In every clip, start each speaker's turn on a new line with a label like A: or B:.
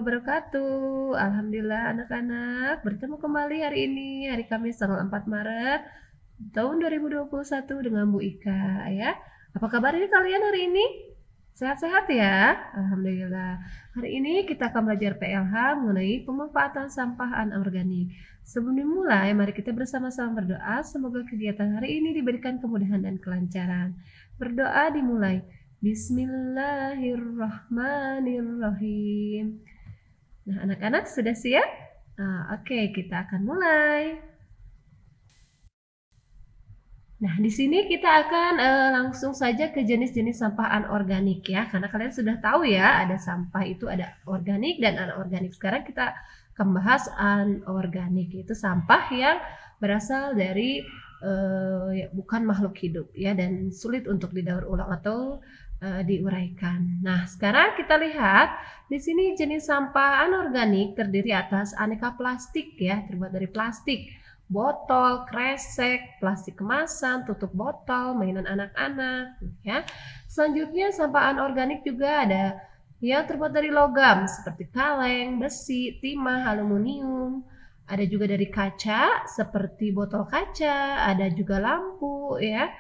A: wabarakatuh. Alhamdulillah anak-anak bertemu kembali hari ini, hari Kamis tanggal 4 Maret tahun 2021 dengan Bu Ika ya. Apa kabar ini kalian hari ini? Sehat-sehat ya? Alhamdulillah. Hari ini kita akan belajar PLH mengenai pemanfaatan sampah anorganik. Sebelum dimulai, mari kita bersama-sama berdoa. Semoga kegiatan hari ini diberikan kemudahan dan kelancaran. Berdoa dimulai. Bismillahirrahmanirrahim. Nah, anak-anak sudah siap? Oke, kita akan mulai. Nah, di sini kita akan langsung saja ke jenis-jenis sampah anorganik ya, karena kalian sudah tahu ya, ada sampah itu ada organik dan anorganik. Sekarang kita akan bahas anorganik, itu sampah yang berasal dari bukan makhluk hidup ya, dan sulit untuk didaur ulang atau diuraikan. Nah, sekarang kita lihat di sini jenis sampah anorganik terdiri atas aneka plastik ya, terbuat dari plastik, botol, kresek, plastik kemasan, tutup botol, mainan anak-anak ya. Selanjutnya sampah anorganik juga ada yang terbuat dari logam seperti kaleng, besi, timah, aluminium. Ada juga dari kaca seperti botol kaca, ada juga lampu ya,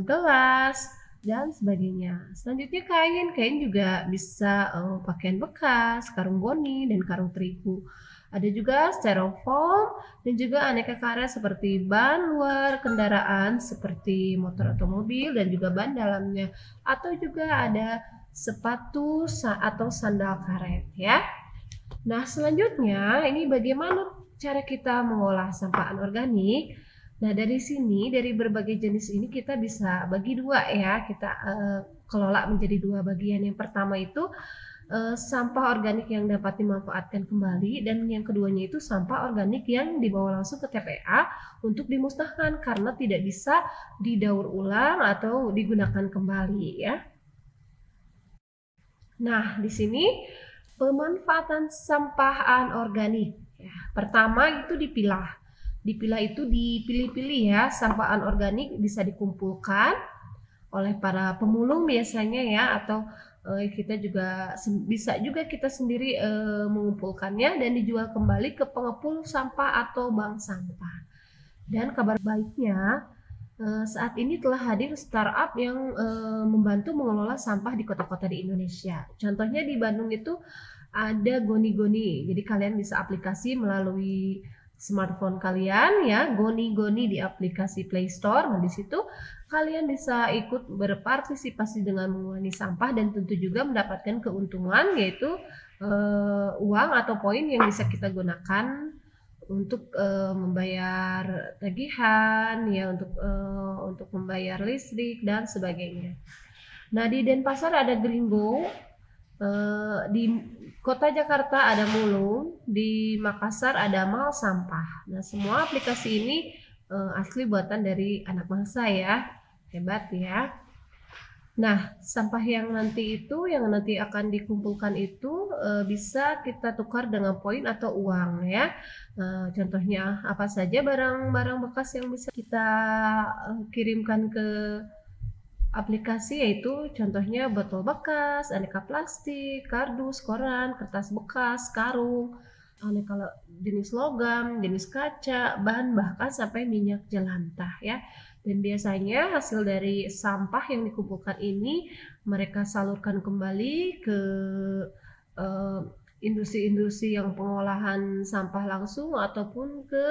A: gelas dan sebagainya. Selanjutnya kain juga bisa pakaian bekas, karung goni dan karung terigu. Ada juga styrofoam dan juga aneka karet seperti ban luar kendaraan seperti motor atau mobil dan juga ban dalamnya. Atau juga ada sepatu atau sandal karet ya. Nah, selanjutnya ini bagaimana cara kita mengolah sampah anorganik. Nah, dari sini, dari berbagai jenis ini kita bisa bagi dua ya, kita kelola menjadi dua bagian. Yang pertama itu sampah organik yang dapat dimanfaatkan kembali, dan yang keduanya itu sampah organik yang dibawa langsung ke TPA untuk dimusnahkan karena tidak bisa didaur ulang atau digunakan kembali ya. Nah, di sini pemanfaatan sampah anorganik ya. Pertama itu dipilah. Dipilah itu dipilih-pilih ya, sampah anorganik bisa dikumpulkan oleh para pemulung biasanya ya, atau kita juga bisa juga kita sendiri mengumpulkannya dan dijual kembali ke pengepul sampah atau bank sampah. Dan kabar baiknya saat ini telah hadir startup yang membantu mengelola sampah di kota-kota di Indonesia. Contohnya di Bandung itu ada Goni-Goni. Jadi kalian bisa aplikasi melalui smartphone kalian ya, Goni-Goni di aplikasi Play Store. Nah, di situ kalian bisa ikut berpartisipasi dengan mengurangi sampah dan tentu juga mendapatkan keuntungan, yaitu uang atau poin yang bisa kita gunakan untuk membayar tagihan ya, untuk membayar listrik dan sebagainya. Nah, di Denpasar ada Greengo, di Kota Jakarta ada Mulung, di Makassar ada Mal Sampah. Nah, semua aplikasi ini asli buatan dari anak bangsa ya, hebat ya. Nah, sampah yang nanti akan dikumpulkan itu bisa kita tukar dengan poin atau uang ya. Contohnya apa saja barang-barang bekas yang bisa kita kirimkan ke aplikasi, yaitu contohnya botol bekas, aneka plastik, kardus, koran, kertas bekas, karung, aneka jenis logam, jenis kaca, ban, bahkan sampai minyak jelantah ya. Dan biasanya hasil dari sampah yang dikumpulkan ini mereka salurkan kembali ke industri-industri yang pengolahan sampah langsung ataupun ke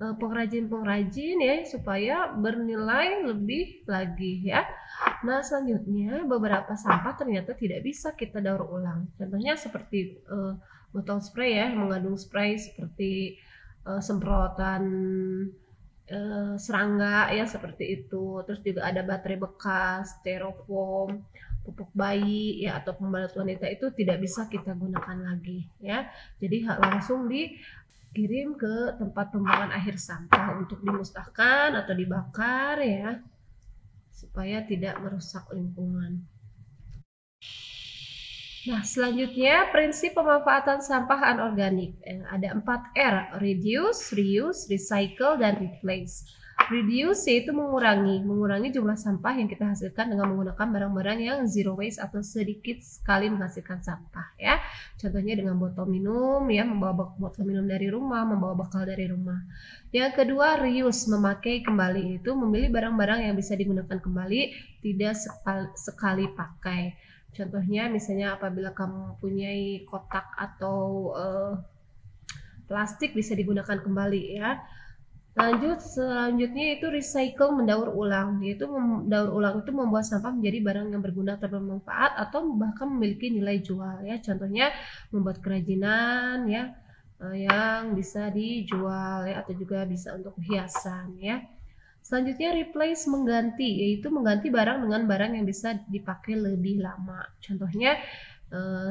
A: pengrajin-pengrajin ya, supaya bernilai lebih lagi ya. Nah, selanjutnya beberapa sampah ternyata tidak bisa kita daur ulang. Contohnya seperti botol spray ya, mengandung spray seperti semprotan serangga ya, seperti itu. Terus juga ada baterai bekas, styrofoam, pupuk bayi ya, atau pembalut wanita, itu tidak bisa kita gunakan lagi ya. Jadi langsung dikirim ke tempat pembuangan akhir sampah untuk dimusnahkan atau dibakar ya, supaya tidak merusak lingkungan. Nah, selanjutnya prinsip pemanfaatan sampah anorganik. Ada 4 R, reduce, reuse, recycle, dan replace. Reduce yaitu mengurangi jumlah sampah yang kita hasilkan dengan menggunakan barang-barang yang zero waste atau sedikit sekali menghasilkan sampah ya. Contohnya dengan botol minum ya, membawa botol minum dari rumah, membawa bekal dari rumah. Yang kedua, reuse, memakai kembali, itu memilih barang-barang yang bisa digunakan kembali, tidak sekali pakai. Contohnya misalnya apabila kamu mempunyai kotak atau plastik bisa digunakan kembali ya. Selanjutnya itu recycle, mendaur ulang, yaitu mendaur ulang itu membuat sampah menjadi barang yang berguna atau bermanfaat atau bahkan memiliki nilai jual ya. Contohnya membuat kerajinan ya yang bisa dijual ya, atau juga bisa untuk hiasan ya. Selanjutnya replace, mengganti, yaitu mengganti barang dengan barang yang bisa dipakai lebih lama. Contohnya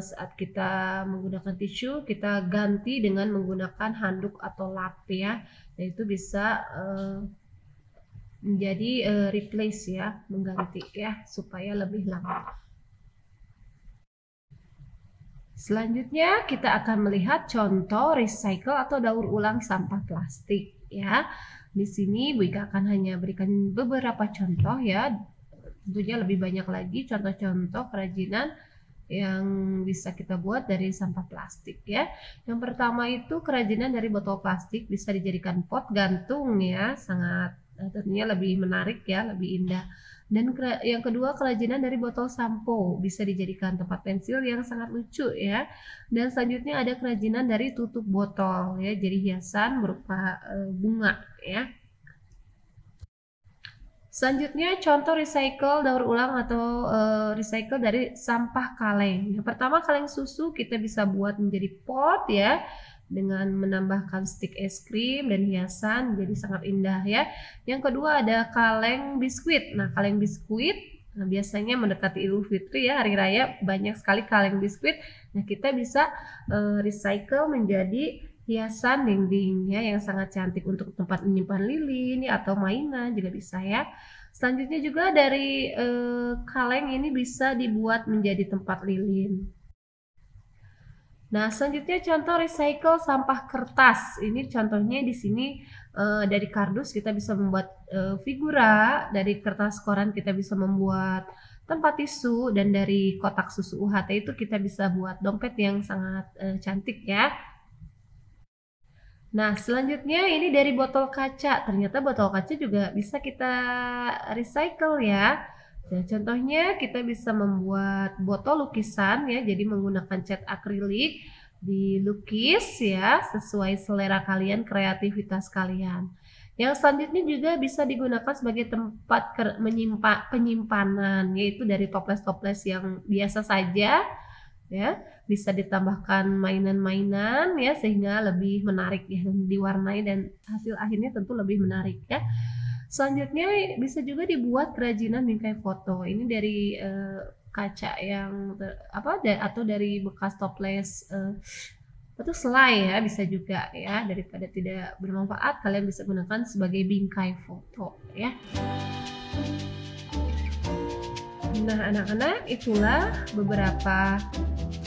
A: saat kita menggunakan tisu, kita ganti dengan menggunakan handuk atau lap ya, yaitu bisa menjadi replace ya, mengganti ya, supaya lebih lama. Selanjutnya kita akan melihat contoh recycle atau daur ulang sampah plastik ya. Di sini Bu Ika akan hanya berikan beberapa contoh ya, tentunya lebih banyak lagi contoh-contoh kerajinan yang bisa kita buat dari sampah plastik ya. Yang pertama itu kerajinan dari botol plastik bisa dijadikan pot gantung ya, sangat tentunya lebih menarik ya, lebih indah. Dan yang kedua kerajinan dari botol sampo bisa dijadikan tempat pensil yang sangat lucu ya. Dan selanjutnya ada kerajinan dari tutup botol ya, jadi hiasan berupa bunga ya. Selanjutnya contoh recycle daur ulang atau recycle dari sampah kaleng. Yang pertama kaleng susu kita bisa buat menjadi pot ya, dengan menambahkan stik es krim dan hiasan jadi sangat indah ya. Yang kedua ada kaleng biskuit. Nah kaleng biskuit biasanya mendekati Idul Fitri ya, hari raya banyak sekali kaleng biskuit. Nah kita bisa recycle menjadi hiasan dinding ya, yang sangat cantik untuk tempat menyimpan lilin ya, atau mainan juga bisa ya. Selanjutnya juga dari kaleng ini bisa dibuat menjadi tempat lilin. Nah selanjutnya contoh recycle sampah kertas. Ini contohnya di sini dari kardus kita bisa membuat figura, dari kertas koran kita bisa membuat tempat tisu, dan dari kotak susu UHT itu kita bisa buat dompet yang sangat cantik ya. Nah selanjutnya ini dari botol kaca, ternyata botol kaca juga bisa kita recycle ya. Nah, contohnya kita bisa membuat botol lukisan ya, jadi menggunakan cat akrilik, dilukis ya sesuai selera kalian, kreativitas kalian. Yang selanjutnya juga bisa digunakan sebagai tempat penyimpanan, yaitu dari toples-toples yang biasa saja ya, bisa ditambahkan mainan-mainan ya, sehingga lebih menarik ya, diwarnai dan hasil akhirnya tentu lebih menarik ya. Selanjutnya bisa juga dibuat kerajinan bingkai foto. Ini dari kaca yang atau dari bekas toples atau selai ya, bisa juga ya, daripada tidak bermanfaat kalian bisa gunakan sebagai bingkai foto ya. Nah anak-anak, itulah beberapa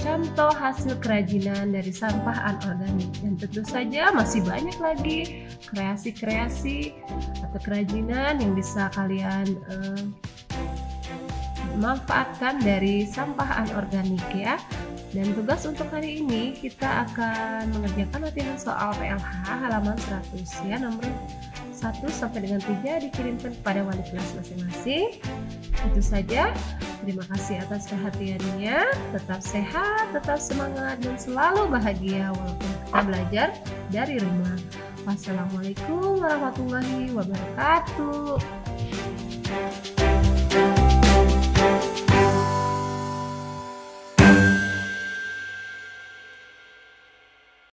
A: contoh hasil kerajinan dari sampah anorganik, dan tentu saja masih banyak lagi kreasi-kreasi atau kerajinan yang bisa kalian manfaatkan dari sampah anorganik ya. Dan tugas untuk hari ini kita akan mengerjakan latihan soal PLH halaman 100 ya, nomor 1 sampai dengan 3 dikirimkan kepada wali kelas masing-masing. Itu saja. Terima kasih atas perhatiannya. Tetap sehat, tetap semangat, dan selalu bahagia walaupun kita belajar dari rumah. Wassalamualaikum warahmatullahi wabarakatuh.